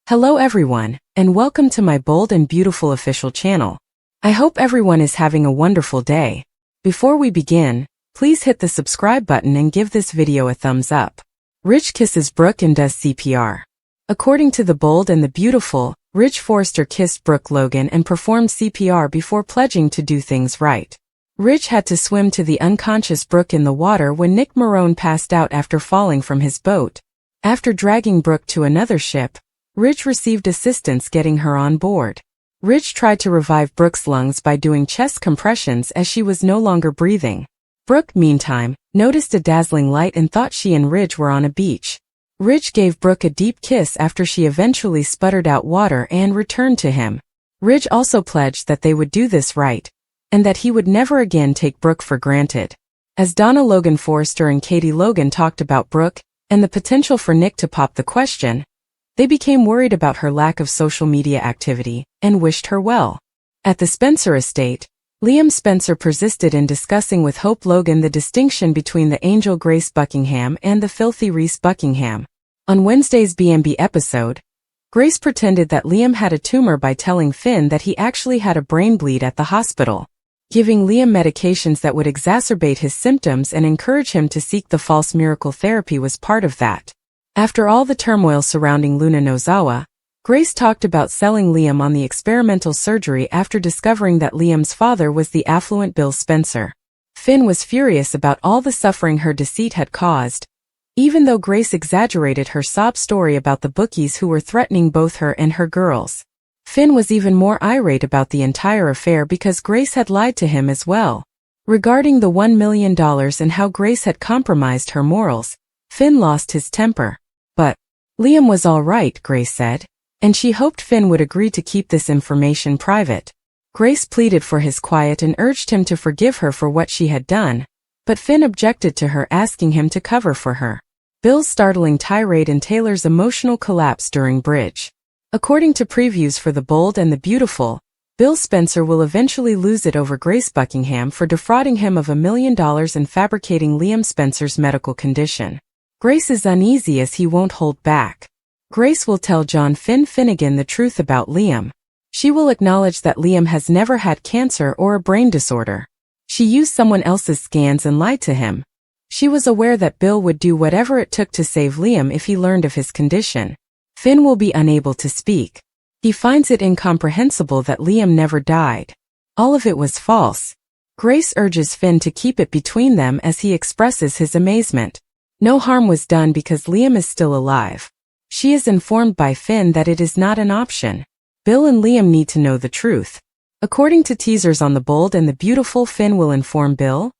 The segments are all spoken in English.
Hello everyone, and welcome to my bold and beautiful official channel. I hope everyone is having a wonderful day. Before we begin, please hit the subscribe button and give this video a thumbs up. Rich kisses Brooke and does CPR. According to The Bold and the Beautiful, Rich Forrester kissed Brooke Logan and performed CPR before pledging to do things right. Rich had to swim to the unconscious Brooke in the water when Nick Marone passed out after falling from his boat. After dragging Brooke to another ship, Rich received assistance getting her on board. Rich tried to revive Brooke's lungs by doing chest compressions as she was no longer breathing. Brooke, meantime, noticed a dazzling light and thought she and Rich were on a beach. Rich gave Brooke a deep kiss after she eventually sputtered out water and returned to him. Rich also pledged that they would do this right, and that he would never again take Brooke for granted. As Donna Logan Forrester and Katie Logan talked about Brooke and the potential for Nick to pop the question, they became worried about her lack of social media activity and wished her well. At the Spencer estate, Liam Spencer persisted in discussing with Hope Logan the distinction between the angel Grace Buckingham and the filthy Reese Buckingham. On Wednesday's B&B episode, Grace pretended that Liam had a tumor by telling Finn that he actually had a brain bleed at the hospital. Giving Liam medications that would exacerbate his symptoms and encourage him to seek the false miracle therapy was part of that. After all the turmoil surrounding Luna Nozawa, Grace talked about selling Liam on the experimental surgery after discovering that Liam's father was the affluent Bill Spencer. Finn was furious about all the suffering her deceit had caused, even though Grace exaggerated her sob story about the bookies who were threatening both her and her girls. Finn was even more irate about the entire affair because Grace had lied to him as well. Regarding the $1 million and how Grace had compromised her morals, Finn lost his temper. But Liam was all right, Grace said, and she hoped Finn would agree to keep this information private. Grace pleaded for his quiet and urged him to forgive her for what she had done, but Finn objected to her asking him to cover for her. Bill's startling tirade and Taylor's emotional collapse during bridge. According to previews for The Bold and the Beautiful, Bill Spencer will eventually lose it over Grace Buckingham for defrauding him of $1 million and fabricating Liam Spencer's medical condition. Grace is uneasy as he won't hold back. Grace will tell John Finnegan the truth about Liam. She will acknowledge that Liam has never had cancer or a brain disorder. She used someone else's scans and lied to him. She was aware that Bill would do whatever it took to save Liam if he learned of his condition. Finn will be unable to speak. He finds it incomprehensible that Liam never died. All of it was false. Grace urges Finn to keep it between them as he expresses his amazement. No harm was done because Liam is still alive. She is informed by Finn that it is not an option. Bill and Liam need to know the truth. According to teasers on The Bold and the Beautiful, Finn will inform Bill,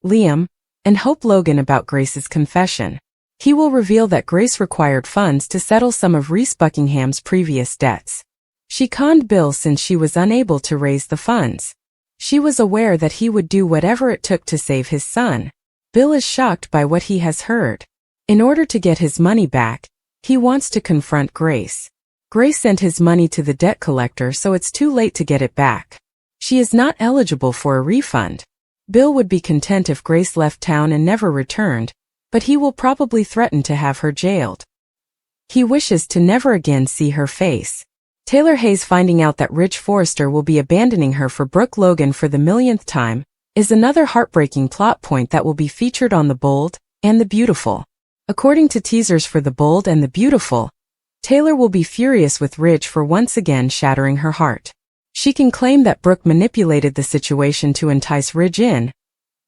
Liam, and Hope Logan about Grace's confession. He will reveal that Grace required funds to settle some of Reese Buckingham's previous debts. She conned Bill since she was unable to raise the funds. She was aware that he would do whatever it took to save his son. Bill is shocked by what he has heard. In order to get his money back, he wants to confront Grace. Grace sent his money to the debt collector, so it's too late to get it back. She is not eligible for a refund. Bill would be content if Grace left town and never returned, but he will probably threaten to have her jailed. He wishes to never again see her face. Taylor Hayes finding out that Rich Forrester will be abandoning her for Brooke Logan for the millionth time is another heartbreaking plot point that will be featured on The Bold and the Beautiful. According to teasers for The Bold and the Beautiful, Taylor will be furious with Rich for once again shattering her heart. She can claim that Brooke manipulated the situation to entice Ridge in,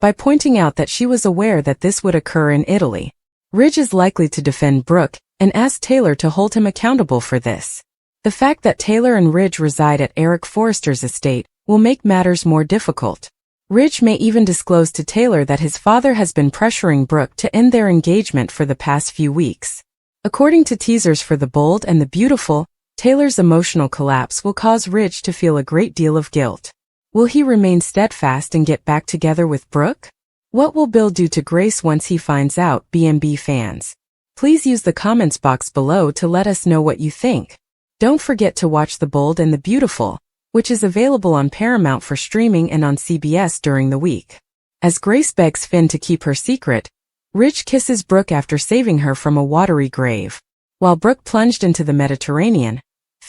by pointing out that she was aware that this would occur in Italy. Ridge is likely to defend Brooke and ask Taylor to hold him accountable for this. The fact that Taylor and Ridge reside at Eric Forrester's estate will make matters more difficult. Ridge may even disclose to Taylor that his father has been pressuring Brooke to end their engagement for the past few weeks. According to teasers for The Bold and the Beautiful, Taylor's emotional collapse will cause Ridge to feel a great deal of guilt. Will he remain steadfast and get back together with Brooke? What will Bill do to Grace once he finds out? B&B fans, please use the comments box below to let us know what you think. Don't forget to watch The Bold and the Beautiful, which is available on Paramount for streaming and on CBS during the week. As Grace begs Finn to keep her secret, Ridge kisses Brooke after saving her from a watery grave. While Brooke plunged into the Mediterranean,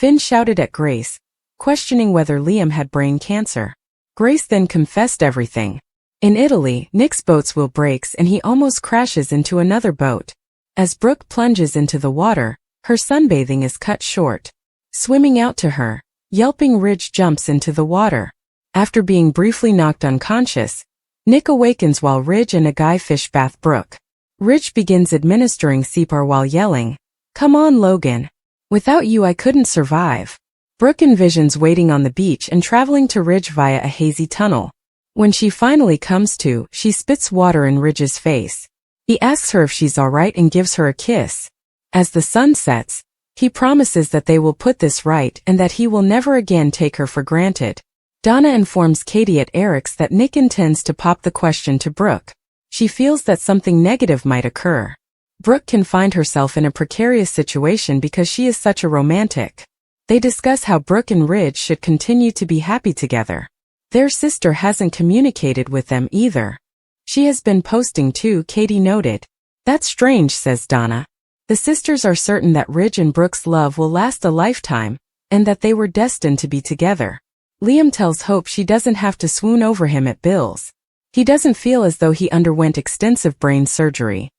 Finn shouted at Grace, questioning whether Liam had brain cancer. Grace then confessed everything. In Italy, Nick's boat's wheel breaks and he almost crashes into another boat. As Brooke plunges into the water, her sunbathing is cut short. Swimming out to her, yelping, Ridge jumps into the water. After being briefly knocked unconscious, Nick awakens while Ridge and a guy fish bath Brooke. Ridge begins administering CPR while yelling, "Come on, Logan. Without you I couldn't survive." Brooke envisions waiting on the beach and traveling to Ridge via a hazy tunnel. When she finally comes to, she spits water in Ridge's face. He asks her if she's alright and gives her a kiss. As the sun sets, he promises that they will put this right and that he will never again take her for granted. Donna informs Katie at Eric's that Nick intends to pop the question to Brooke. She feels that something negative might occur. Brooke can find herself in a precarious situation because she is such a romantic. They discuss how Brooke and Ridge should continue to be happy together. Their sister hasn't communicated with them either. She has been posting too, Katie noted. That's strange, says Donna. The sisters are certain that Ridge and Brooke's love will last a lifetime, and that they were destined to be together. Liam tells Hope she doesn't have to swoon over him at Bill's. He doesn't feel as though he underwent extensive brain surgery.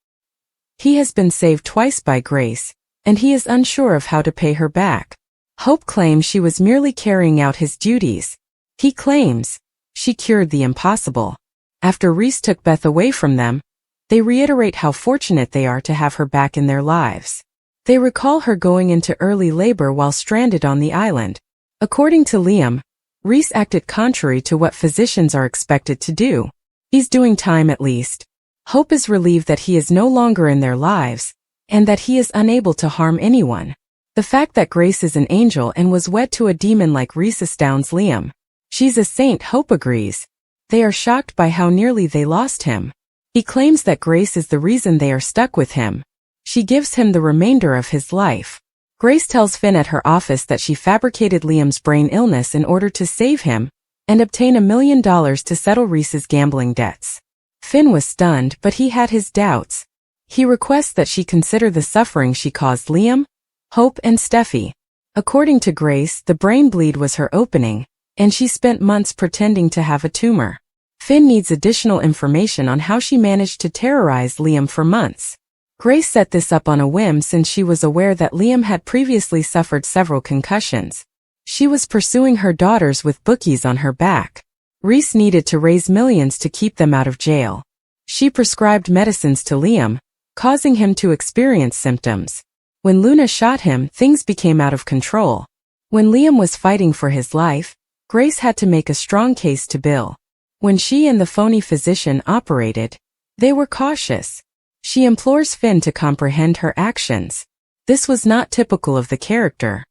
He has been saved twice by Grace, and he is unsure of how to pay her back. Hope claims she was merely carrying out his duties. He claims she cured the impossible. After Reese took Beth away from them, they reiterate how fortunate they are to have her back in their lives. They recall her going into early labor while stranded on the island. According to Liam, Reese acted contrary to what physicians are expected to do. He's doing time at least. Hope is relieved that he is no longer in their lives, and that he is unable to harm anyone. The fact that Grace is an angel and was wed to a demon like Reese astounds Liam. She's a saint, Hope agrees. They are shocked by how nearly they lost him. He claims that Grace is the reason they are stuck with him. She gives him the remainder of his life. Grace tells Finn at her office that she fabricated Liam's brain illness in order to save him and obtain $1 million to settle Reese's gambling debts. Finn was stunned, but he had his doubts. He requests that she consider the suffering she caused Liam, Hope, and Steffi. According to Grace, the brain bleed was her opening, and she spent months pretending to have a tumor. Finn needs additional information on how she managed to terrorize Liam for months. Grace set this up on a whim since she was aware that Liam had previously suffered several concussions. She was pursuing her daughters with bookies on her back. Reese needed to raise millions to keep them out of jail. She prescribed medicines to Liam, causing him to experience symptoms. When Luna shot him, things became out of control. When Liam was fighting for his life, Grace had to make a strong case to Bill. When she and the phony physician operated, they were cautious. She implores Finn to comprehend her actions. This was not typical of the character.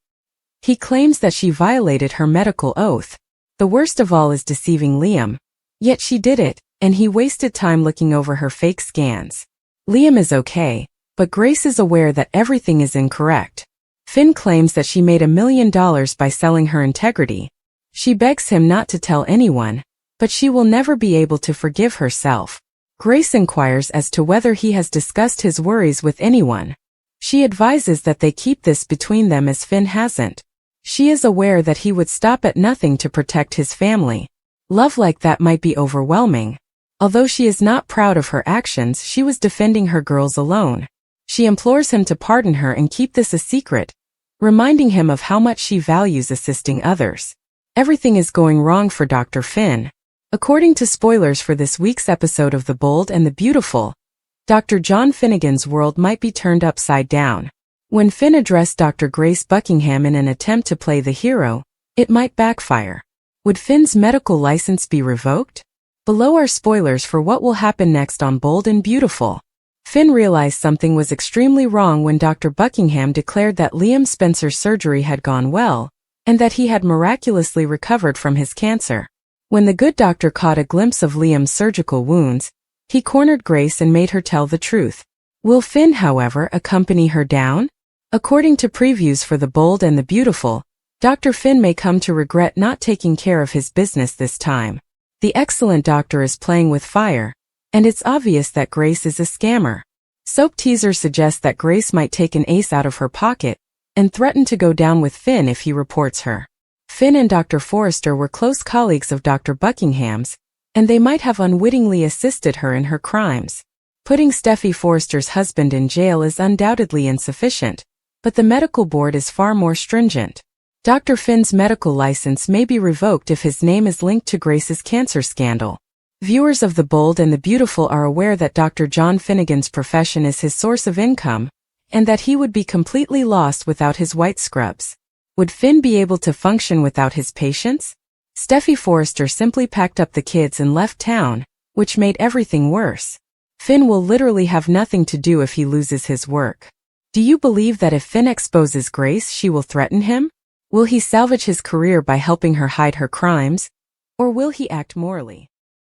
He claims that she violated her medical oath. The worst of all is deceiving Liam. Yet she did it, and he wasted time looking over her fake scans. Liam is okay, but Grace is aware that everything is incorrect. Finn claims that she made $1 million by selling her integrity. She begs him not to tell anyone, but she will never be able to forgive herself. Grace inquires as to whether he has discussed his worries with anyone. She advises that they keep this between them as Finn hasn't. She is aware that he would stop at nothing to protect his family. Love like that might be overwhelming. Although she is not proud of her actions, she was defending her girls alone. She implores him to pardon her and keep this a secret, reminding him of how much she values assisting others. Everything is going wrong for Dr. Finn. According to spoilers for this week's episode of The Bold and the Beautiful, Dr. John Finnegan's world might be turned upside down. When Finn addressed Dr. Grace Buckingham in an attempt to play the hero, it might backfire. Would Finn's medical license be revoked? Below are spoilers for what will happen next on Bold and Beautiful. Finn realized something was extremely wrong when Dr. Buckingham declared that Liam Spencer's surgery had gone well, and that he had miraculously recovered from his cancer. When the good doctor caught a glimpse of Liam's surgical wounds, he cornered Grace and made her tell the truth. Will Finn, however, accompany her down? According to previews for The Bold and the Beautiful, Dr. Finn may come to regret not taking care of his business this time. The excellent doctor is playing with fire, and it's obvious that Grace is a scammer. Soap teaser suggests that Grace might take an ace out of her pocket and threatened to go down with Finn if he reports her. Finn and Dr. Forrester were close colleagues of Dr. Buckingham's, and they might have unwittingly assisted her in her crimes. Putting Steffi Forrester's husband in jail is undoubtedly insufficient, but the medical board is far more stringent. Dr. Finn's medical license may be revoked if his name is linked to Grace's cancer scandal. Viewers of The Bold and the Beautiful are aware that Dr. John Finnegan's profession is his source of income, and that he would be completely lost without his white scrubs. Would Finn be able to function without his patients? Steffi Forrester simply packed up the kids and left town, which made everything worse. Finn will literally have nothing to do if he loses his work. Do you believe that if Finn exposes Grace, she will threaten him? Will he salvage his career by helping her hide her crimes? Or will he act morally?